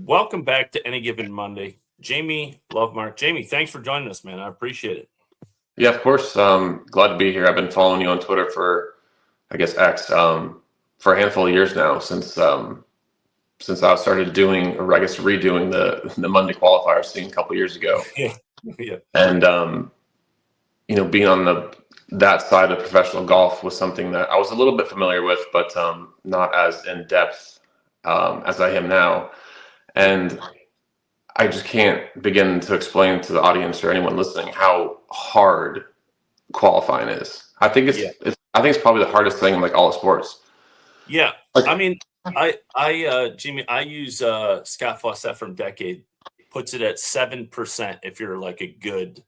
Welcome back to Any Given Monday. Jamie, Lovemark. Jamie, thanks for joining us, man. I appreciate it. Yeah, of course. Glad to be here. I've been following you on Twitter for, I guess, X, for a handful of years now, since I started doing, or I guess redoing the Monday qualifier scene a couple of years ago. Yeah. Yeah. And being on that side of professional golf was something that I was a little bit familiar with, but not as in depth as I am now. And I just can't begin to explain to the audience or anyone listening how hard qualifying is. I think it's probably the hardest thing in like all of sports. Yeah. I mean, Jamie, I use Scott Fawcett from Decade, puts it at 7% if you're like a good,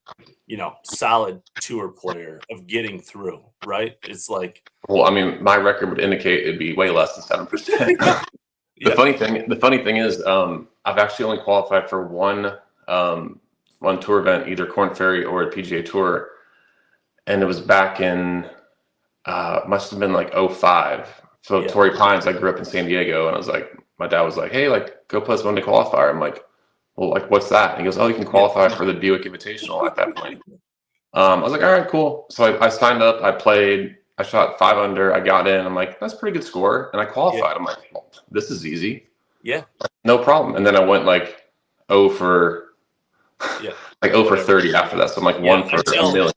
solid tour player of getting through, right? It's like, Well, I mean, my record would indicate it'd be way less than 7%. The funny thing is, I've actually only qualified for one tour event, either Korn Ferry or a PGA Tour, and it was back in must have been like 05. So Torrey Pines, I grew up in San Diego, and I was like, my dad was like, hey, like go play this Monday qualifier. I'm like, well, like what's that? And he goes, oh, you can qualify for the Buick Invitational at that point. I was like, all right, cool. So I signed up, I played, I shot 5 under, I got in. I'm like, that's a pretty good score, and I qualified. I'm like, well, this is easy. Yeah, no problem. And then I went like 0 for 30 after that. So I'm like 1 for a million.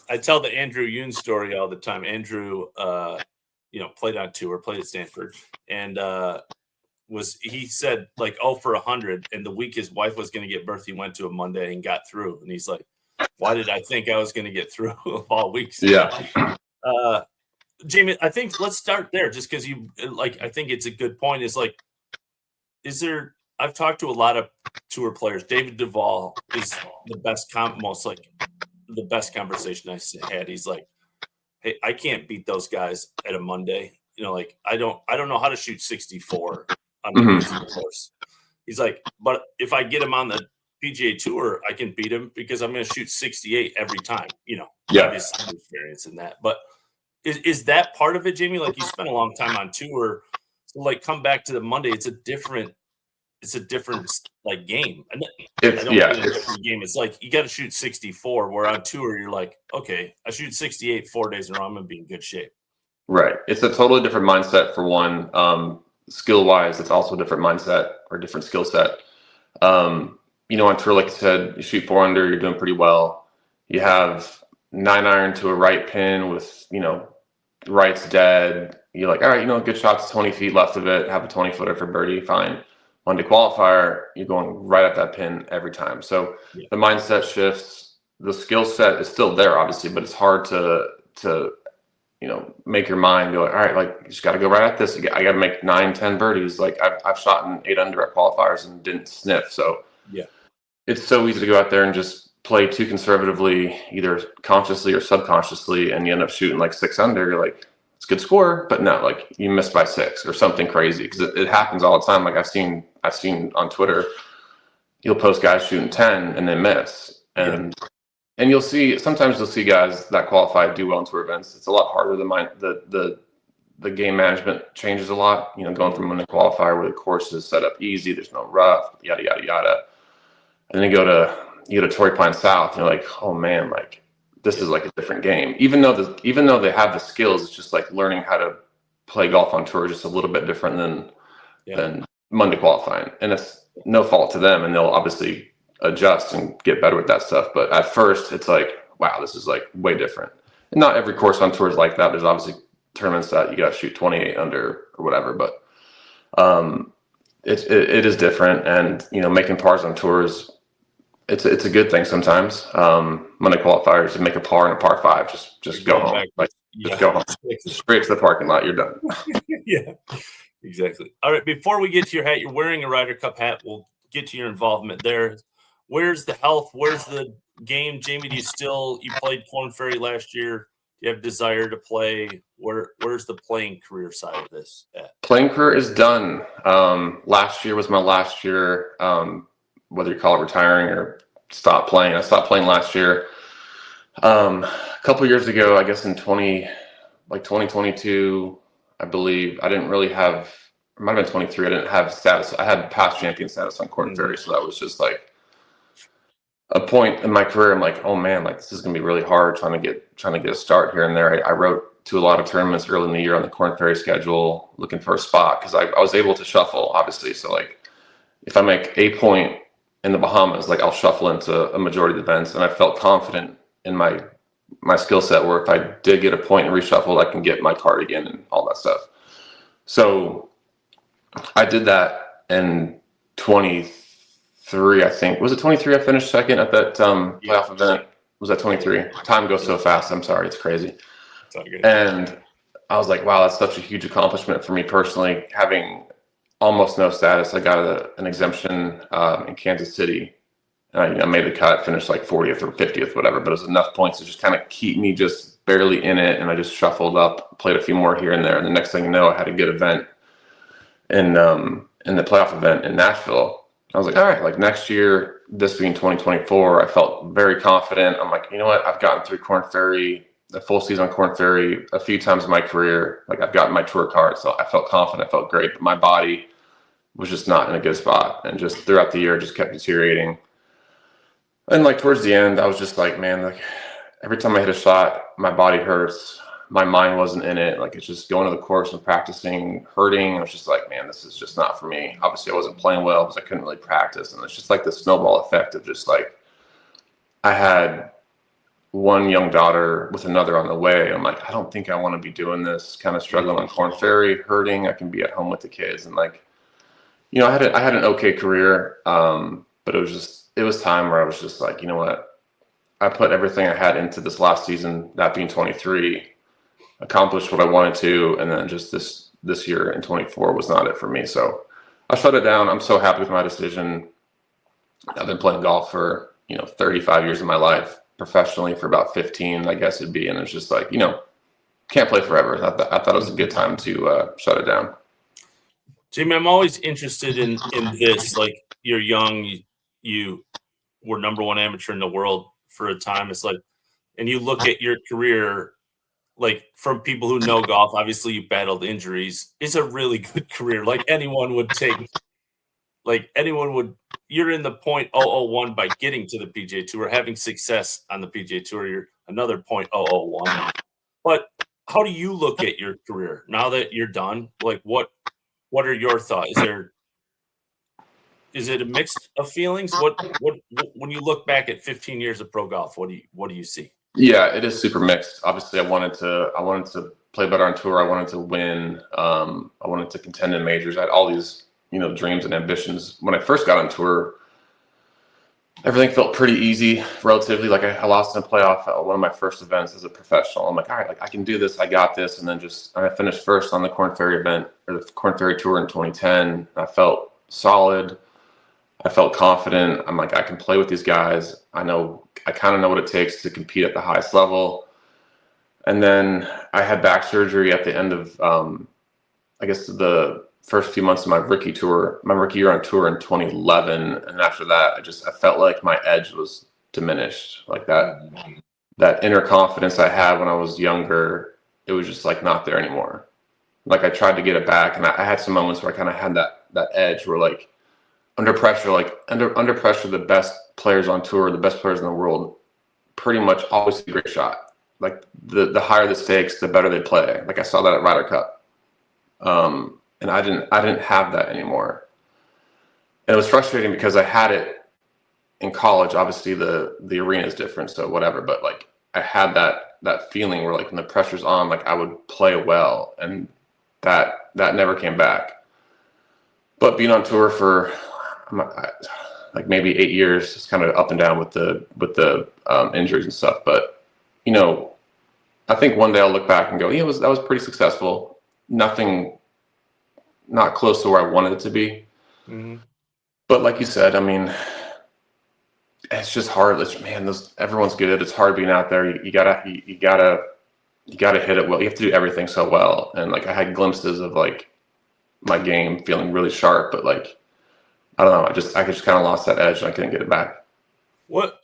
I tell the Andrew Yoon story all the time. Andrew, played on tour, played at Stanford, and he said like 0 for 100. And the week his wife was going to give birth, he went to a Monday and got through. And he's like, why did I think I was going to get through of all weeks? Yeah. Jamie, I think let's start there just because I think it's a good point. I've talked to a lot of tour players. David Duval is the best the best conversation I had. He's like, hey, I can't beat those guys at a Monday. I don't know how to shoot 64 on the course. He's like, but if I get him on the PGA Tour, I can beat him because I'm going to shoot 68 every time. Obviously experience in that. But is that part of it, Jamie? Like you spent a long time on tour, so like come back to the Monday. It's a different like game. It's a different game. It's like you got to shoot 64. Where on tour, you're like, okay, I shoot 68 4 days in a row. I'm gonna be in good shape. Right. It's a totally different mindset for one. Skill wise, it's also a different mindset or different skill set. On tour, like you said, you shoot 4 under, you're doing pretty well. You have 9 iron to a right pin with, right's dead. You're like, all right, good shots, 20 feet left of it, have a 20-footer for birdie, fine. Monday qualifier, you're going right at that pin every time. So the mindset shifts. The skill set is still there, obviously, but it's hard to make your mind go, all right, like you just got to go right at this. I got to make 9, 10 birdies. Like I've shot in 8 under at qualifiers and didn't sniff. So it's so easy to go out there and just play too conservatively, either consciously or subconsciously, and you end up shooting like 6 under. You're like, it's a good score, but no, like you missed by 6 or something crazy, because it happens all the time. Like I've seen on Twitter, you'll post guys shooting 10 and then miss, and sometimes you'll see guys that qualify do well in tour events. It's a lot harder. The game management changes a lot. Going from a qualifier where the course is set up easy, there's no rough, yada yada yada, and then you go to Torrey Pines South, and you're like, oh man, like this is like a different game. Even though they have the skills, it's just like learning how to play golf on tour is just a little bit different than Monday qualifying. And it's no fault to them, and they'll obviously adjust and get better with that stuff. But at first, it's like, wow, this is like way different. And not every course on tour is like that. There's obviously tournaments that you got to shoot 28 under or whatever, but it is different. And making pars on tours, it's a good thing sometimes. Monday qualifiers, to make a par and a par 5, just go home. Just go home. Straight to the parking lot. You're done. Yeah, exactly. All right. Before we get to your hat, you're wearing a Ryder Cup hat. We'll get to your involvement there. Where's the health? Where's the game, Jamie? You played Korn Ferry last year? Do you have desire to play? Where's the playing career side of this at? Playing career is done. Last year was my last year. Whether you call it retiring or stop playing. I stopped playing last year. A couple of years ago, I guess in 2022, I believe, I didn't really have it might have been 23. I didn't have status. I had past champion status on Corn Ferry, so that was just like a point in my career. I'm like, oh man, like this is gonna be really hard trying to get a start here and there. I wrote to a lot of tournaments early in the year on the Corn Ferry schedule, looking for a spot because I was able to shuffle, obviously. So like, if I make a point in the Bahamas, like I'll shuffle into a majority of the events, and I felt confident in my skill set where if I did get a point and reshuffled, I can get my card again and all that stuff. So I did that in 23, I think. Was it 23 I finished second at that playoff event? Was that 23? Time goes so fast. I'm sorry. It's crazy. And I was like, wow, that's such a huge accomplishment for me personally, having almost no status. I got an exemption in Kansas City. I made the cut, finished like 40th or 50th, whatever, but it was enough points to just kind of keep me just barely in it. And I just shuffled up, played a few more here and there. And the next thing you know, I had a good event in the playoff event in Nashville. I was like, all right, like next year, this being 2024, I felt very confident. I'm like, you know what? I've gotten through Corn Ferry, a full season on Corn Ferry a few times in my career. Like I've gotten my tour card. So I felt confident. I felt great, but my body was just not in a good spot. And just throughout the year, just kept deteriorating. And like towards the end, I was just like, man, like every time I hit a shot, my body hurts. My mind wasn't in it. Like it's just going to the course and practicing, hurting. And I was just like, man, this is just not for me. Obviously, I wasn't playing well because I couldn't really practice. And it's just like the snowball effect of just like, I had one young daughter with another on the way. I'm like, I don't think I want to be doing this, kind of struggling on Corn Ferry, hurting. I can be at home with the kids. And like, you know, I had an okay career, but it was time where I was just like, you know what? I put everything I had into this last season, that being 23, accomplished what I wanted to, and then just this year in 24 was not it for me. So I shut it down. I'm so happy with my decision. I've been playing golf for 35 years of my life, professionally for about 15, I guess it'd be, and it's just like can't play forever. I thought it was a good time to shut it down. Jamie, I'm always interested in this. Like you're young, you were number one amateur in the world for a time. It's like, and you look at your career, like from people who know golf, obviously you battled injuries. It's a really good career. Like anyone would take, you're in the .001 by getting to the PGA Tour, having success on the PGA Tour. You're another .001. But how do you look at your career now that you're done? Like what are your thoughts? Is it a mix of feelings? What when you look back at 15 years of pro golf, what do you see? Yeah, it is super mixed. Obviously, I wanted to play better on tour. I wanted to win. I wanted to contend in majors. I had all these dreams and ambitions. When I first got on tour, everything felt pretty easy, relatively. Like I lost in a playoff at one of my first events as a professional. I'm like, all right, like I can do this. I got this. And then I finished first on the Corn Ferry event or the Corn Ferry Tour in 2010. I felt solid. I felt confident. I'm like, I can play with these guys. I kind of know what it takes to compete at the highest level. And then I had back surgery at the end of, I guess, the first few months of my rookie year on tour in 2011. And after that, I felt like my edge was diminished. Like that inner confidence I had when I was younger, it was just like not there anymore. Like I tried to get it back, and I had some moments where I kind of had that edge where like, under pressure, the best players on tour, the best players in the world, pretty much always a great shot. Like the higher the stakes, the better they play. Like I saw that at Ryder Cup, and I didn't have that anymore. And it was frustrating because I had it in college. Obviously, the arena is different, so whatever. But like I had that feeling where like when the pressure's on, like I would play well, and that never came back. But being on tour for like maybe 8 years, it's kind of up and down with the injuries and stuff. But I think one day I'll look back and go, yeah, that was pretty successful. Nothing, not close to where I wanted it to be. Mm-hmm. But like you said, I mean, it's just hard. Everyone's good. It's hard being out there. You gotta hit it well. You have to do everything so well. And like I had glimpses of like my game feeling really sharp, but like I don't know. I just kind of lost that edge, and I couldn't get it back. What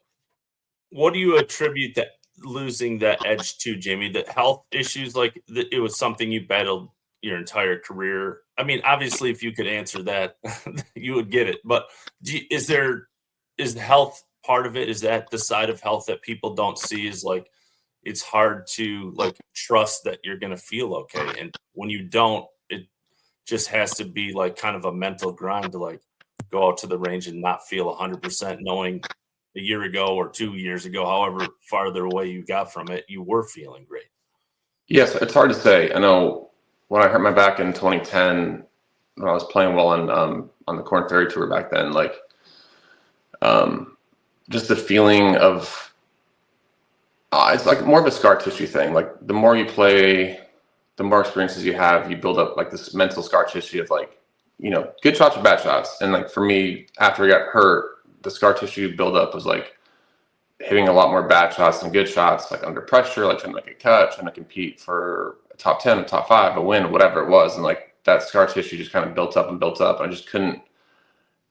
do you attribute that losing that edge to, Jamie? The health issues, like it was something you battled your entire career? I mean, obviously, if you could answer that, you would get it. But is the health part of it? Is that the side of health that people don't see? Is like it's hard to like trust that you're going to feel okay, and when you don't, it just has to be like kind of a mental grind to like go out to the range and not feel 100%, knowing a year ago or 2 years ago, however farther away you got from it, you were feeling great. Yes, it's hard to say. I know when I hurt my back in 2010, when I was playing well on the Corn Ferry Tour back then, like just the feeling of it's like more of a scar tissue thing. Like the more you play, the more experiences you have, you build up like this mental scar tissue of like, good shots or bad shots. And like for me, after I got hurt, the scar tissue buildup was like hitting a lot more bad shots than good shots, like under pressure, like trying to make a cut, trying to compete for a top 10, a top 5, a win, whatever it was. And like that scar tissue just kind of built up and built up. I just couldn't,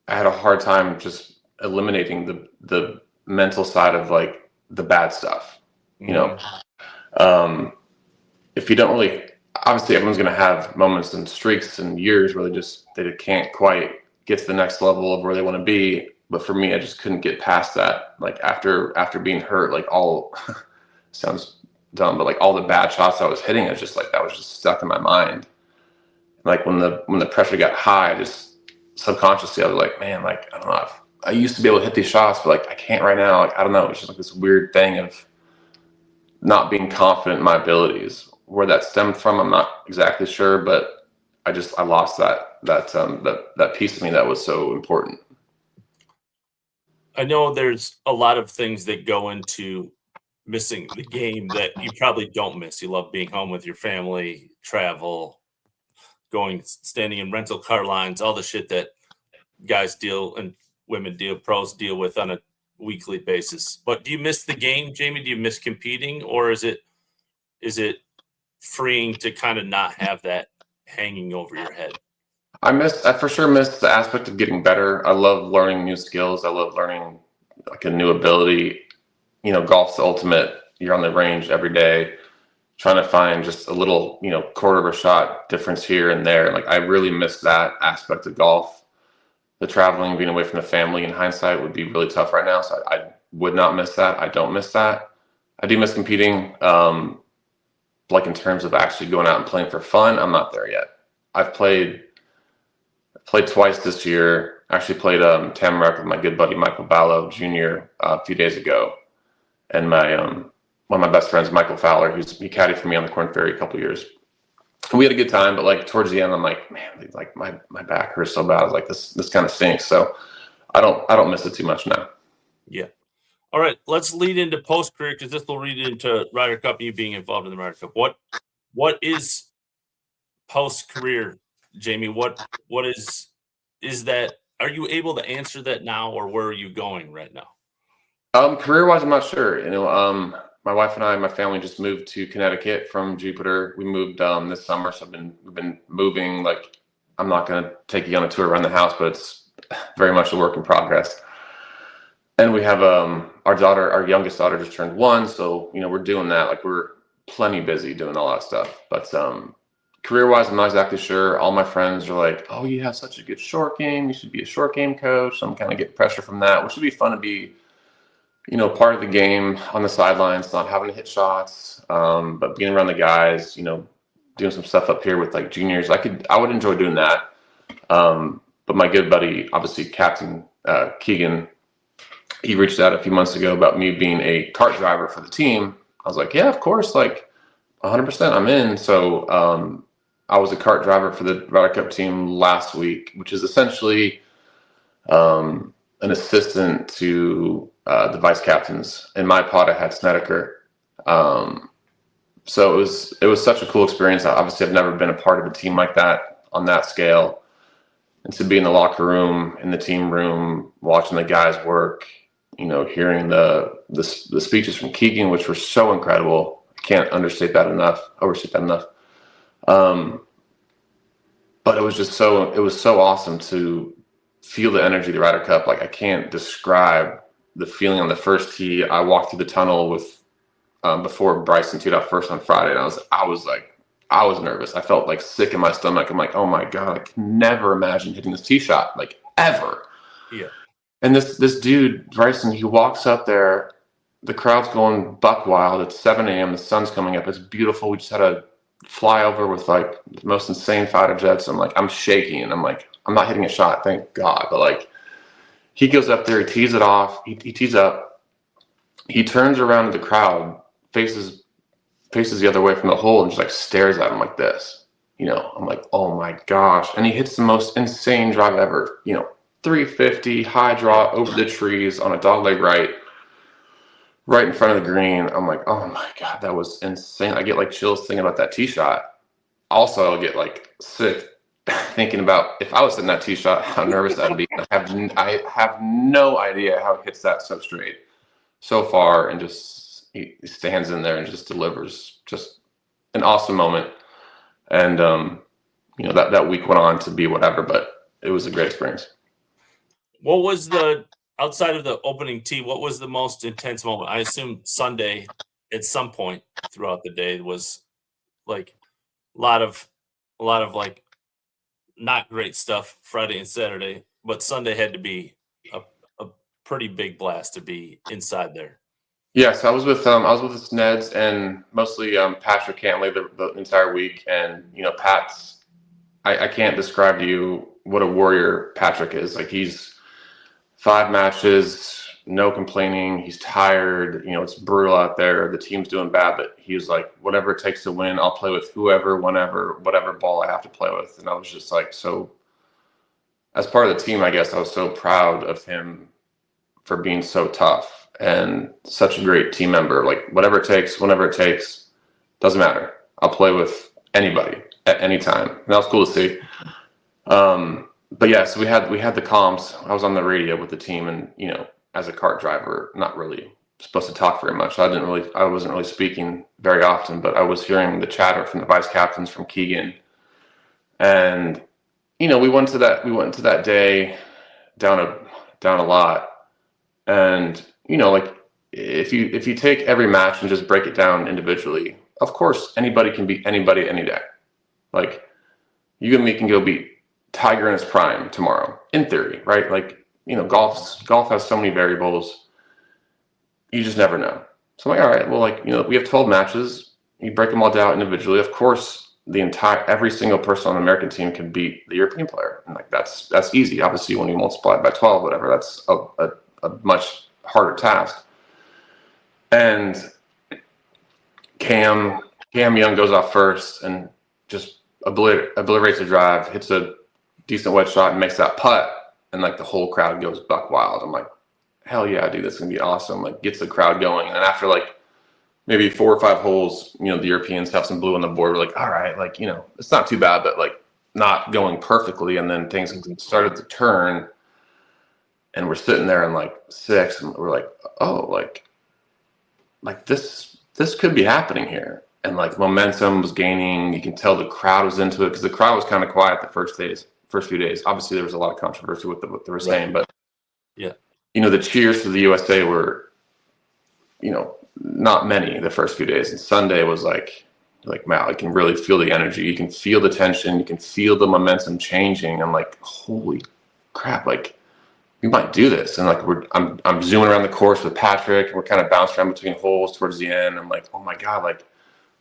I had a hard time just eliminating the mental side of like the bad stuff, if you don't really, obviously everyone's going to have moments and streaks and years where they can't quite get to the next level of where they want to be. But for me, I just couldn't get past that. Like after being hurt, like all sounds dumb, but like all the bad shots I was hitting, I just like, that was just stuck in my mind. Like when the pressure got high, I just subconsciously, I was like, man, like, I don't know. I used to be able to hit these shots, but like, I can't right now. Like, I don't know. It's just like this weird thing of not being confident in my abilities. Where that stemmed from, I'm not exactly sure, but I lost that piece of me that was so important. I know there's a lot of things that go into missing the game that you probably don't miss. You love being home with your family, travel, standing in rental car lines, all the shit that guys deal and pros deal with on a weekly basis. But do you miss the game, Jamie? Do you miss competing, or is it freeing to kind of not have that hanging over your head? I for sure miss the aspect of getting better. I love learning new skills. I love learning like a new ability. Golf's the ultimate. You're on the range every day, trying to find just a little, quarter of a shot difference here and there. Like I really miss that aspect of golf. The traveling, being away from the family in hindsight would be really tough right now. So I would not miss that. I don't miss that. I do miss competing. Like in terms of actually going out and playing for fun, I'm not there yet. I've played twice this year. Actually played Tamarack with my good buddy Michael Ballo Jr. A few days ago, and my one of my best friends, Michael Fowler, he caddied for me on the Corn Ferry a couple years. We had a good time, but like towards the end, I'm like, man, like my back hurts so bad. I was like, this kind of stinks. So I don't miss it too much now. Yeah. All right, let's lead into post career because this will lead into Ryder Cup and you being involved in the Ryder Cup. What is post career, Jamie? What is that? Are you able to answer that now, or where are you going right now? Career wise, I'm not sure. My wife and I, my family just moved to Connecticut from Jupiter. We moved this summer, so we've been moving. Like, I'm not going to take you on a tour around the house, but it's very much a work in progress. And we have our youngest daughter just turned 1, so we're doing that. Like we're plenty busy doing a lot of stuff. But career wise, I'm not exactly sure. All my friends are like, "Oh, you have such a good short game. You should be a short game coach." So I'm kind of getting pressure from that, which would be fun to be, part of the game on the sidelines, not having to hit shots, but being around the guys, doing some stuff up here with like juniors. I would enjoy doing that. But my good buddy, obviously Captain Keegan, he reached out a few months ago about me being a kart driver for the team. I was like, yeah, of course, like 100%, I'm in. So I was a kart driver for the Ryder Cup team last week, which is essentially an assistant to the vice captains. In my pod, I had Snedeker. So it was such a cool experience. Obviously, I've never been a part of a team like that on that scale. And to be in the locker room, in the team room, watching the guys work, hearing the speeches from Keegan, which were so incredible. I can't overstate that enough. But it was so awesome to feel the energy of the Ryder Cup. Like I can't describe the feeling on the first tee. I walked through the tunnel with before Bryson teed off first on Friday, and I was like I was nervous. I felt like sick in my stomach. I'm like, oh my God, I can never imagine hitting this tee shot, like ever. Yeah. And this dude, Bryson, he walks up there. The crowd's going buck wild. It's 7 a.m. The sun's coming up. It's beautiful. We just had a flyover with like the most insane fighter jets. I'm like, I'm shaking. And I'm like, I'm not hitting a shot, thank God. But like, he goes up there, he tees it off. He tees up. He turns around to the crowd, faces the other way from the hole, and just like stares at him like this. I'm like, oh my gosh. And he hits the most insane drive ever. 350 high draw over the trees on a dogleg right in front of the green. I'm like, oh my God, that was insane. I get like chills thinking about that tee shot. Also, I'll get like sick thinking about if I was in that tee shot, how nervous I'd be. I have no idea how he hits that so straight, so far, and just he stands in there and just delivers just an awesome moment. And that week went on to be whatever, but it was a great experience. What was outside of the opening tee, what was the most intense moment? I assume Sunday at some point throughout the day was like a lot of like not great stuff Friday and Saturday, but Sunday had to be a pretty big blast to be inside there. Yes, I was with Neds and mostly Patrick Cantley the entire week, and Pat's. I can't describe to you what a warrior Patrick is. Like, he's 5 matches, no complaining. He's tired. It's brutal out there. The team's doing bad, but he's like, whatever it takes to win, I'll play with whoever, whenever, whatever ball I have to play with. And I was just like, so as part of the team, I guess I was so proud of him for being so tough and such a great team member. Like, whatever it takes, whenever it takes, doesn't matter. I'll play with anybody at any time. And that was cool to see. But yeah, so we had the comms. I was on the radio with the team, and as a kart driver, not really supposed to talk very much. I wasn't really speaking very often, but I was hearing the chatter from the vice captains, from Keegan, and we went to that day down a lot, and like, if you take every match and just break it down individually, of course anybody can beat anybody any day. Like, you and me can go beat Tiger in his prime tomorrow, in theory, right? Like, golf has so many variables. You just never know. So I'm like, all right, well, like, we have 12 matches. You break them all down individually. Of course, every single person on the American team can beat the European player. And like, that's easy. Obviously, when you multiply it by 12, whatever, that's a much harder task. And Cam Young goes off first and just obliterates the drive, hits a decent wedge shot, and makes that putt, and like the whole crowd goes buck wild. I'm like, hell yeah, dude, this is gonna be awesome. Like, gets the crowd going. And after like maybe 4 or 5 holes, the Europeans have some blue on the board. We're like, all right, like, it's not too bad, but like not going perfectly. And then things started to turn, and we're sitting there in like 6, and we're like, oh, like this could be happening here. And like, momentum was gaining. You can tell the crowd was into it, because the crowd was kind of quiet the first few days. Obviously, there was a lot of controversy with what they were saying, but yeah, the cheers for the USA were, not many the first few days. And Sunday was like, wow, I can really feel the energy. You can feel the tension. You can feel the momentum changing. I'm like, holy crap! Like, we might do this. And like, I'm zooming around the course with Patrick, and we're kind of bouncing around between holes towards the end. I'm like, oh my God, like,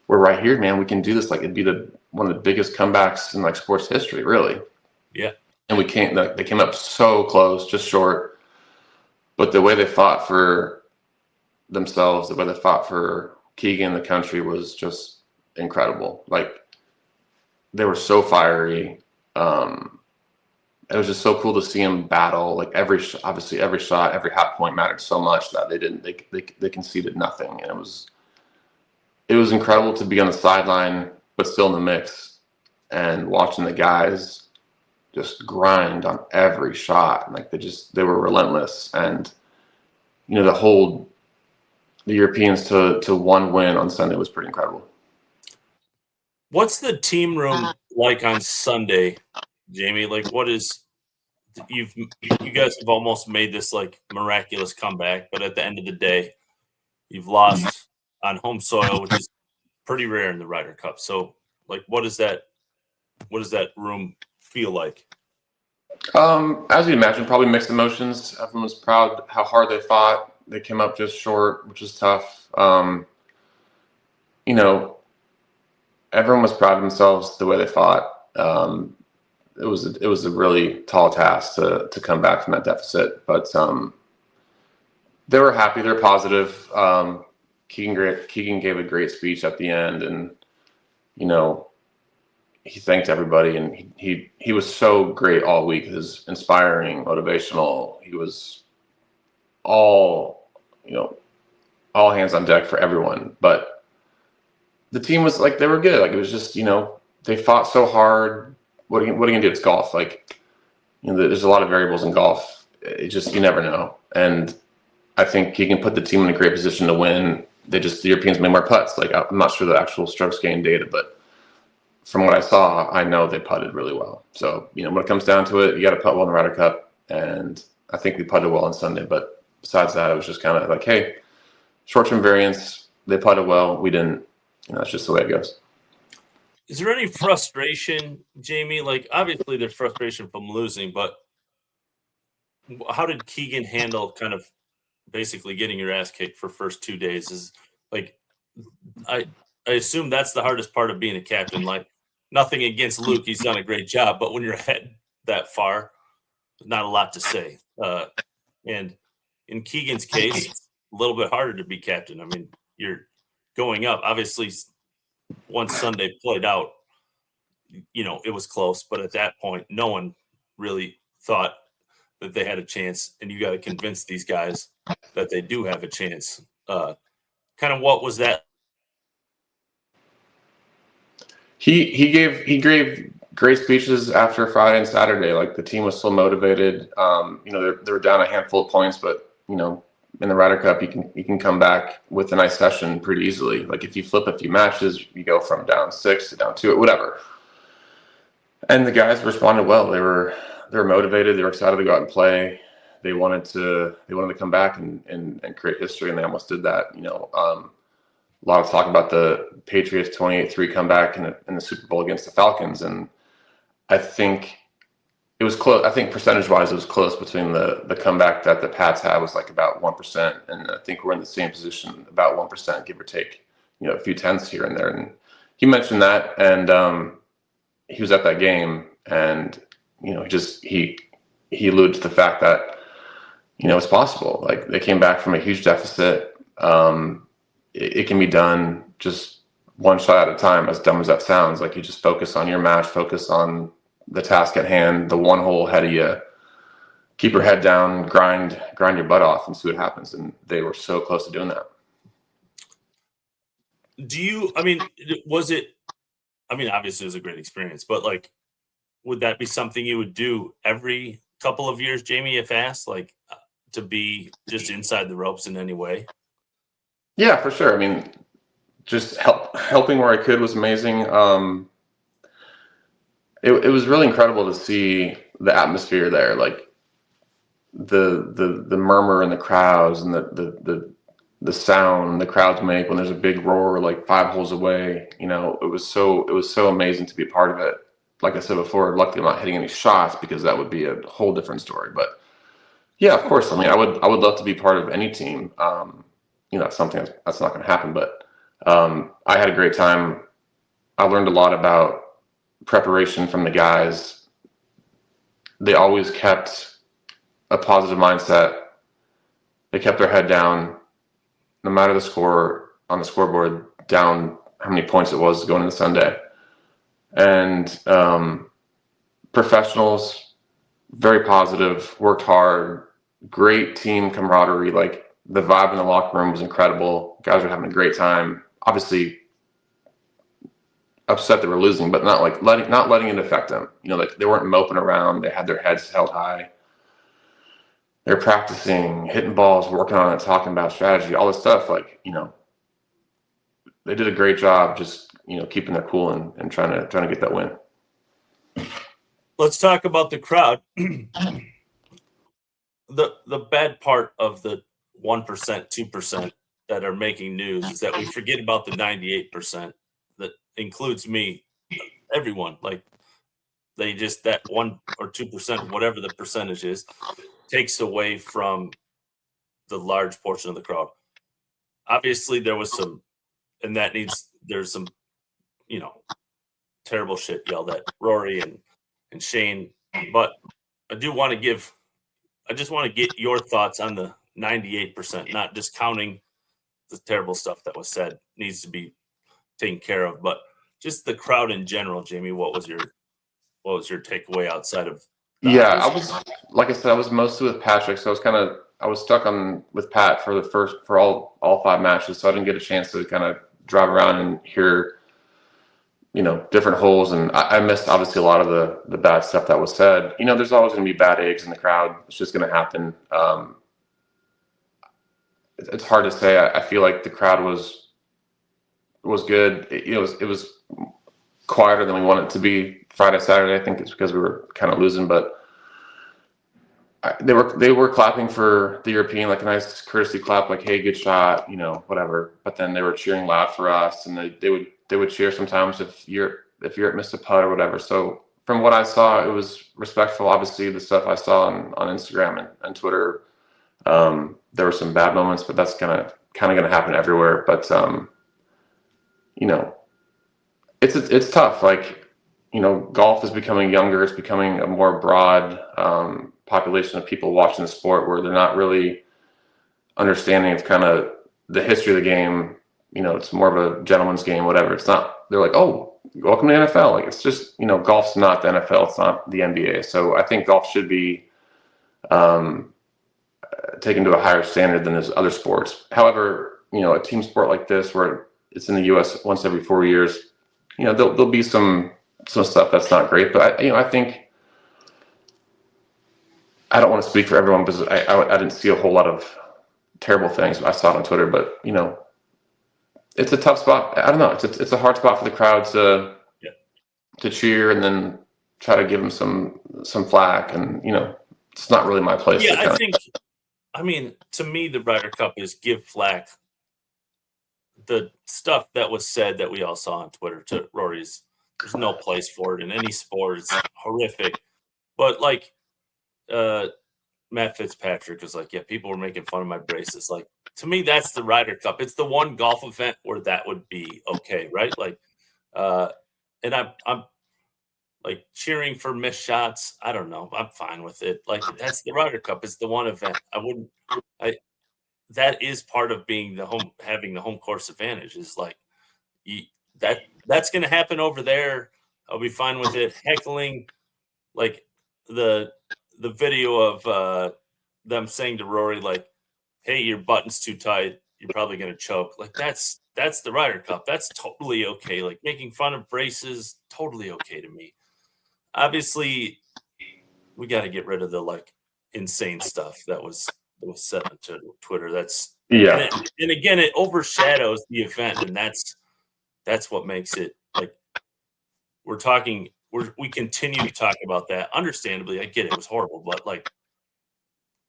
we're right here, man. We can do this. Like, it'd be one of the biggest comebacks in like sports history, really. Yeah. And they came up so close, just short. But the way they fought for themselves, the way they fought for Keegan, the country, was just incredible. Like, they were so fiery. It was just so cool to see him battle. Like, obviously every shot, every half point mattered so much that they conceded nothing. And it was incredible to be on the sideline, but still in the mix, and watching the guys just grind on every shot. And like, they were relentless. And, the Europeans to 1 win on Sunday was pretty incredible. What's the team room like on Sunday, Jamie? Like, you guys have almost made this like miraculous comeback, but at the end of the day, you've lost on home soil, which is pretty rare in the Ryder Cup. So Like, what does that room feel like? As you imagine, probably mixed emotions. Everyone was proud how hard they fought. They came up just short, which is tough. You know, everyone was proud of themselves the way they fought. It was a really tall task to come back from that deficit, but they were happy. They're positive. Keegan gave a great speech at the end, and you know, he thanked everybody, and he was so great all week. He was inspiring, motivational. He was all you know, all hands on deck for everyone. But the team was like they were good. Like it was just they fought so hard. What are you gonna do? It's golf. Like there's a lot of variables in golf. It just you never know. And I think he can put the team in a great position to win. The Europeans made more putts. Like I'm not sure the actual strokes gained data, but from what I saw, I know they putted really well. So when it comes down to it, you got to putt well in the Ryder Cup, and I think we putted well on Sunday. But besides that, it was just kind of like, hey, short-term variance. They putted well. We didn't. That's just the way it goes. Is there any frustration, Jamie? Like, obviously, there's frustration from losing, but how did Keegan handle kind of basically getting your ass kicked for first 2 days? Is like, I assume that's the hardest part of being a captain. Like, nothing against Luke, he's done a great job, but when you're ahead that far, not a lot to say. And in Keegan's case, it's a little bit harder to be captain. I mean, you're going up. Obviously, once Sunday played out, it was close, but at that point, no one really thought that they had a chance, and you got to convince these guys that they do have a chance. Kind of what was that? He gave great speeches after Friday and Saturday. Like the team was so motivated. They were down a handful of points, but in the Ryder Cup, you can come back with a nice session pretty easily. Like if you flip a few matches, you go from down 6 to down 2, whatever. And the guys responded well. They were motivated. They were excited to go out and play. They wanted to come back and create history, and they almost did that. A lot of talk about the Patriots 28-3 comeback in the Super Bowl against the Falcons, and I think it was close. I think percentage-wise, it was close between the comeback that the Pats had was like about 1%, and I think we're in the same position, about 1%, give or take, a few tenths here and there. And he mentioned that, and he was at that game, and he alluded to the fact that it's possible. Like they came back from a huge deficit. It can be done just one shot at a time, as dumb as that sounds. Like you just focus on your match, focus on the task at hand, the one hole ahead of you, keep your head down, grind your butt off and see what happens. And they were so close to doing that. Obviously it was a great experience, but like, would that be something you would do every couple of years, Jamie, if asked, like to be just inside the ropes in any way? Yeah, for sure. I mean, just helping where I could was amazing. It was really incredible to see the atmosphere there, like the murmur in the crowds and the sound the crowds make when there's a big roar, like 5 holes away. It was so amazing to be a part of it. Like I said before, luckily I'm not hitting any shots because that would be a whole different story. But yeah, of course. I mean, I would love to be part of any team. It's something that's not going to happen, but I had a great time. I learned a lot about preparation from the guys. They always kept a positive mindset. They kept their head down, no matter the score on the scoreboard, down how many points it was going into Sunday. And professionals, very positive, worked hard, great team camaraderie. Like the vibe in the locker room was incredible. Guys were having a great time. Obviously upset they were losing, but not letting it affect them. Like they weren't moping around. They had their heads held high. They're practicing, hitting balls, working on it, talking about strategy, all this stuff. Like, they did a great job just, keeping their cool and trying to get that win. Let's talk about the crowd. The bad part of the 1%, 2% that are making news is that we forget about the 98% that includes me everyone. Like they just that 1 or 2%, whatever the percentage is, takes away from the large portion of the crowd. Obviously, there was some, and there's some, terrible shit yelled at Rory and Shane. But I just want to get your thoughts on the 98%, not discounting the terrible stuff that was said needs to be taken care of, but just the crowd in general. Jamie, what was your takeaway outside of the Yeah, obvious? like I said, I was mostly with Patrick, so I was stuck on with Pat for all 5 matches, so I didn't get a chance to kind of drive around and hear, different holes, and I missed obviously a lot of the bad stuff that was said. There's always going to be bad eggs in the crowd. It's just going to happen. It's hard to say. I feel like the crowd was good. It was quieter than we wanted it to be Friday, Saturday. I think it's because we were kind of losing, but they were clapping for the European, like a nice courtesy clap, like, "Hey, good shot," whatever. But then they were cheering loud for us, and they would cheer sometimes if Europe missed a putt or whatever. So from what I saw, it was respectful. Obviously, the stuff I saw on Instagram and Twitter, there were some bad moments, but that's kind of going to happen everywhere. But it's tough. Like, golf is becoming younger. It's becoming a more broad population of people watching the sport, where they're not really understanding of kind of the history of the game. It's more of a gentleman's game, whatever. It's not. They're like, "Oh, welcome to the NFL." Like, it's just, golf's not the NFL. It's not the NBA. So I think golf should be taken to a higher standard than other sports. However, a team sport like this, where it's in the U.S. once every 4 years, there'll be some stuff that's not great. But I think, I don't want to speak for everyone, because I didn't see a whole lot of terrible things. I saw it on Twitter, but it's a tough spot. I don't know. It's a hard spot for the crowd to cheer and then try to give them some flack, and it's not really my place. Yeah, to me, the Ryder Cup is give flack. The stuff that was said that we all saw on Twitter to Rory's, there's no place for it in any sport. It's horrific. But like Matt Fitzpatrick was like, "Yeah, people were making fun of my braces." Like, to me, that's the Ryder Cup. It's the one golf event where that would be okay, right? Like, and I'm like cheering for missed shots. I don't know. I'm fine with it. Like, that's the Ryder Cup. It's the one event. That is part of being having the home course advantage. Is like, that's going to happen over there. I'll be fine with it. Heckling, like the video of them saying to Rory, like, "Hey, your button's too tight. You're probably going to choke." Like, that's the Ryder Cup. That's totally okay. Like, making fun of braces, totally okay to me. Obviously, we got to get rid of the like insane stuff that was said on Twitter. That's and again, it overshadows the event, and that's what makes it like we continue to talk about that. Understandably, I get it was horrible, but like,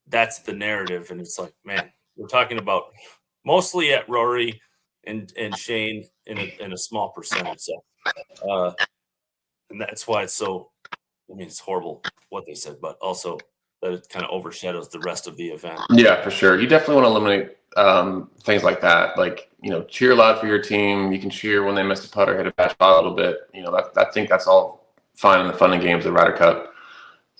that's the narrative, and it's like, man, we're talking about mostly at Rory and Shane in a small percentage. So, and that's why it's so. I mean, it's horrible what they said, but also that it kind of overshadows the rest of the event. Yeah, for sure. You definitely want to eliminate things like that. Like, cheer loud for your team. You can cheer when they miss a putt or hit a bad shot a little bit. I think that's all fine in the fun and games of the Ryder Cup.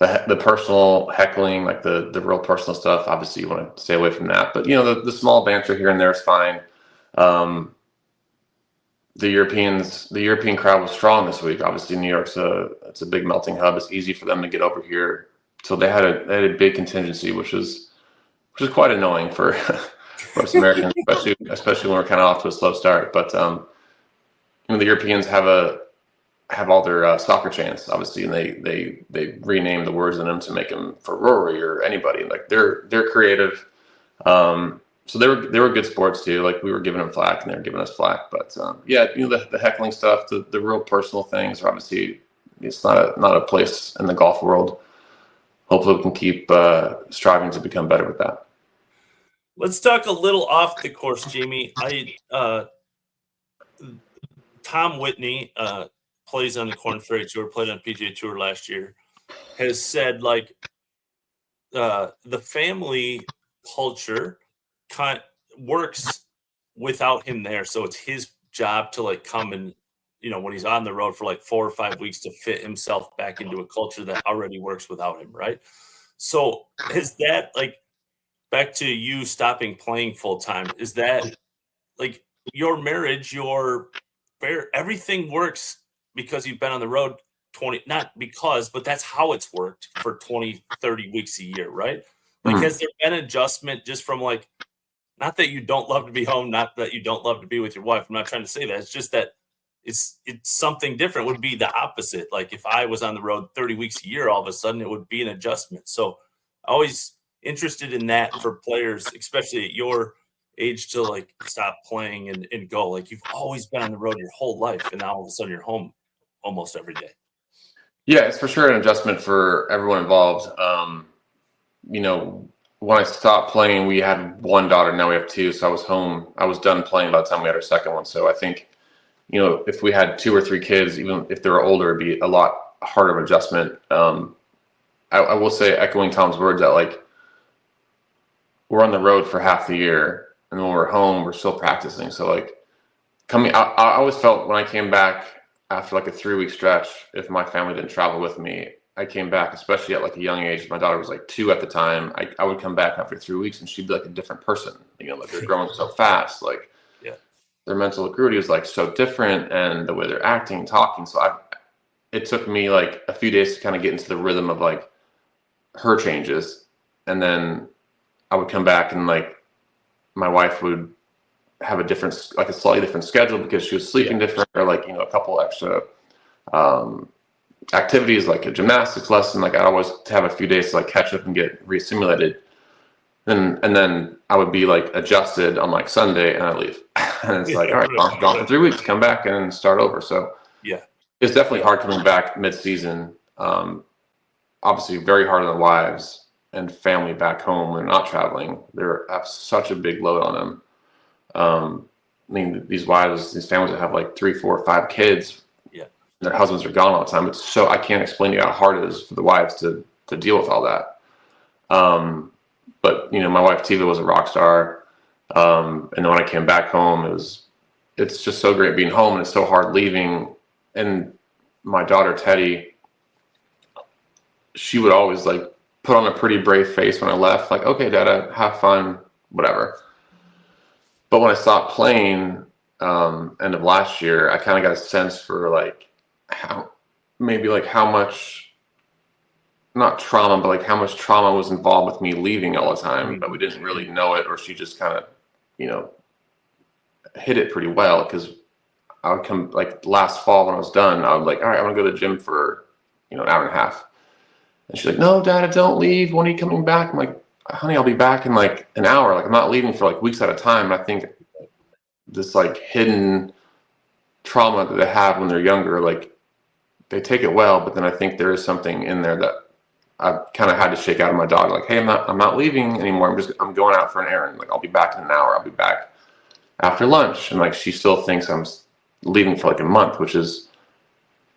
The personal heckling, like the real personal stuff, obviously you want to stay away from that. But the small banter here and there is fine. The European crowd was strong this week. Obviously, New York's it's a big melting hub. It's easy for them to get over here. So they had a big contingency, which is quite annoying for us Americans, especially when we're kind of off to a slow start. But the Europeans have all their soccer chants, obviously, and they rename the words in them to make them for Rory or anybody. Like, they're creative. So they were good sports too. Like, we were giving them flack and they were giving us flack. But the heckling stuff, the real personal things, are obviously, it's not a place in the golf world. Hopefully we can keep striving to become better with that. Let's talk a little off the course, Jamie. Tom Whitney plays on the Corn Ferry Tour, played on PGA Tour last year, has said like the family culture works without him there. So it's his job to like come and, when he's on the road for like 4 or 5 weeks to fit himself back into a culture that already works without him. Right. So is that like, back to you stopping playing full time, is that like your marriage, everything works because you've been on the road 20, not because, but that's how it's worked for 20, 30 weeks a year, right? Like, has there been an adjustment just from like, not that you don't love to be home, not that you don't love to be with your wife. I'm not trying to say that. It's just that it's something different. Would be the opposite. Like if I was on the road 30 weeks a year, all of a sudden it would be an adjustment. So always interested in that for players, especially at your age, to like stop playing and go. Like you've always been on the road your whole life, and now all of a sudden you're home almost every day. Yeah, it's for sure an adjustment for everyone involved. When I stopped playing, we had one daughter. Now we have two. So I was home. I was done playing by the time we had our second one. So I think, if we had 2 or 3 kids, even if they were older, it'd be a lot harder of adjustment. I will say, echoing Tom's words, that like we're on the road for half the year, and when we're home, we're still practicing. So like I always felt when I came back after like a 3-week stretch, if my family didn't travel with me, I came back, especially at like a young age. My daughter was like 2 at the time. I would come back after 3 weeks and she'd be like a different person. Like they're growing so fast. Like their mental acuity is like so different, and the way they're acting, talking. So it took me like a few days to kind of get into the rhythm of like her changes. And then I would come back and like my wife would have a slightly different schedule because she was sleeping different, or like, a couple extra activities like a gymnastics lesson. Like I'd always have a few days to like catch up and get re-stimulated. And then I would be like adjusted on like Sunday and I leave. And it's like, all right, I'm gone for 3 weeks, come back and start over. So it's definitely hard coming back mid-season. Obviously very hard on the wives and family back home when they're not traveling. They have such a big load on them. These families that have like 3, 4, 5 kids, their husbands are gone all the time. I can't explain to you how hard it is for the wives to deal with all that. But my wife Tiva was a rock star. And then when I came back home, it's just so great being home, and it's so hard leaving. And my daughter Teddy, she would always like put on a pretty brave face when I left, like, okay, Dada, have fun, whatever. But when I stopped playing, end of last year, I kind of got a sense for like how much, not trauma, but like how much trauma was involved with me leaving all the time, but we didn't really know it, or she just kind of, hit it pretty well. Because I would come like last fall when I was done, I would like, all right, I'm gonna go to the gym for, an hour and a half. And she's like, no, Dada, don't leave. When are you coming back? I'm like, honey, I'll be back in like an hour. Like I'm not leaving for like weeks at a time. And I think this like hidden trauma that they have when they're younger, like they take it well, but then I think there is something in there that I kind of had to shake out of my daughter. Like, hey, I'm not leaving anymore. I'm going out for an errand. Like I'll be back in an hour. I'll be back after lunch. And like she still thinks I'm leaving for like a month, which is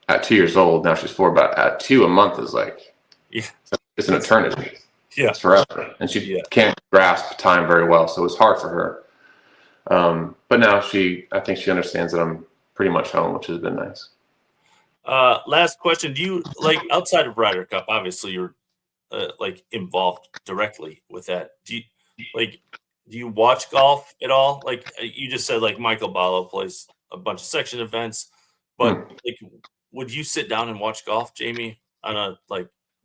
at 2 years old. Now she's 4, but at 2, a month is like it's an eternity. It's forever. And she can't grasp time very well, so it's hard for her. But now I think she understands that I'm pretty much home, which has been nice. Last question. Do you like, outside of Ryder Cup, obviously you're like involved directly with that. Do you watch golf at all? Like you just said, like Michael Ballo plays a bunch of section events, but like, would you sit down and watch golf, Jamie, on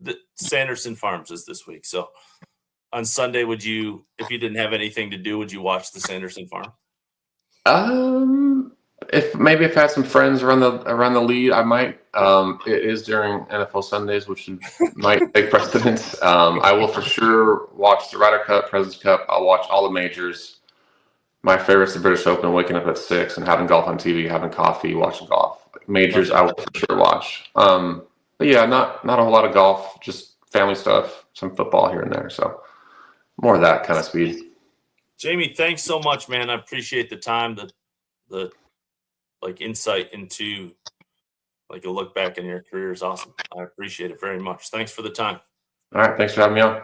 the Sanderson Farms is this week. So on Sunday, if you didn't have anything to do, would you watch the Sanderson Farm? If I had some friends around the lead, I might. It is during NFL Sundays, which might take precedence. I will for sure watch the Ryder Cup, President's Cup. I'll watch all the majors. My favorite's the British Open, waking up at 6 and having golf on TV, having coffee, watching golf. Majors, I will for sure watch. But yeah, not a whole lot of golf, just family stuff, some football here and there. So more of that kind of speed. Jamie, thanks so much, man. I appreciate the time, the like insight into like a look back in your career is awesome. I appreciate it very much. Thanks for the time. All right. Thanks for having me on.